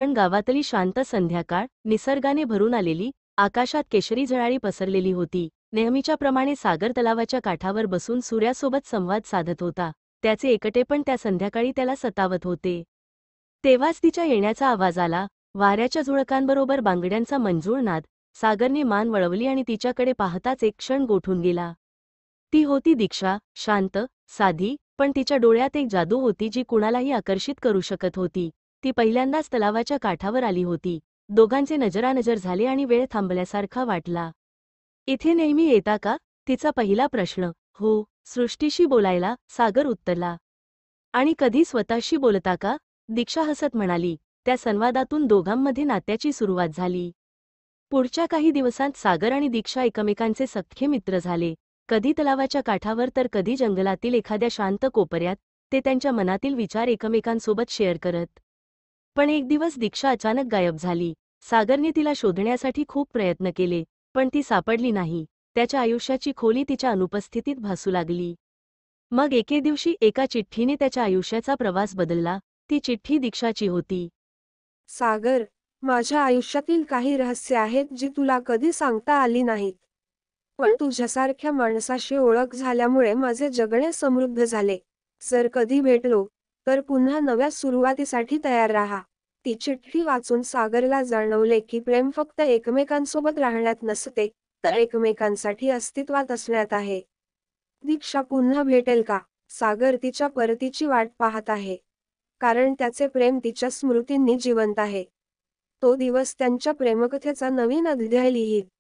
पण गावातली शांत संध्याकाळ, निसर्गाने भरून आलेली, आकाशात केशरी झळाळी पसरलेली होती. नेहमीच्या प्रमाणे सागर तलावाच्या काठावर बसून सूर्यासोबत संवाद साधत होता. त्याचे एकटेपण त्या संध्याकाळी त्याला सतावत होते. तेव्हाच तिच्या येण्याचा आवाज आला. वाऱ्याच्या झुळकांबरोबर बांगड्यांचा मंजूळ नाद. सागरने मान वळवली आणि तिच्याकडे पाहताच एक क्षण गोठून गेला. ती होती दीक्षा, शांत, साधी, पण तिच्या डोळ्यात एक जादू होती जी कुणालाही आकर्षित करू शकत होती. ती पहिल्यांदाच तलावाच्या काठावर आली होती. दोघांचे नजरानजर झाले आणि वेळ थांबल्यासारखा वाटला. इथे नेहमी येता का? तिचा पहिला प्रश्न. हो, सृष्टीशी बोलायला, सागर उत्तरला. आणि कधी स्वतःशी बोलता का? दीक्षा हसत म्हणाली. त्या संवादातून दोघांमध्ये नात्याची सुरुवात झाली. पुढच्या काही दिवसांत सागर आणि दीक्षा एकमेकांचे सख्खे मित्र झाले. कधी तलावाच्या काठावर तर कधी जंगलातील एखाद्या शांत कोपऱ्यात ते त्यांच्या मनातील विचार एकमेकांसोबत शेअर करत. पण एक दिवस दीक्षा अचानक गायब झाली. सागरने तिला शोधण्यासाठी खूप प्रयत्न केले, पण ती सापडली नाही. त्याच्या आयुष्याची खोली तिच्या अनुपस्थितीत भासू लागली. मग एके दिवशी एका चिठ्ठीने त्याच्या आयुष्याचा प्रवास बदलला. ती चिठ्ठी दीक्षाची होती. सागर, माझ्या आयुष्यातील काही रहस्य आहेत जी तुला कधी सांगता आली नाहीत. पण तुझ्यासारख्या माणसाशी ओळख झाल्यामुळे माझे जगणे समृद्ध झाले. जर कधी भेटलो तर पुन्हा नव्या सुरुवातीसाठी तयार राहा. ती चिठ्ठी वाचून सागरला जाणवले की प्रेम फक्त एकमेकांसोबत राहण्यात नसते, तर एकमेकांसाठी अस्तित्वात असण्यात आहे. दीक्षा पुन्हा भेटेल का? सागर तिच्या परतीची वाट पाहत आहे. कारण त्याचे प्रेम तिच्या स्मृतींनी जिवंत आहे. तो दिवस त्यांच्या प्रेमकथेचा नवीन अध्याय लिहील.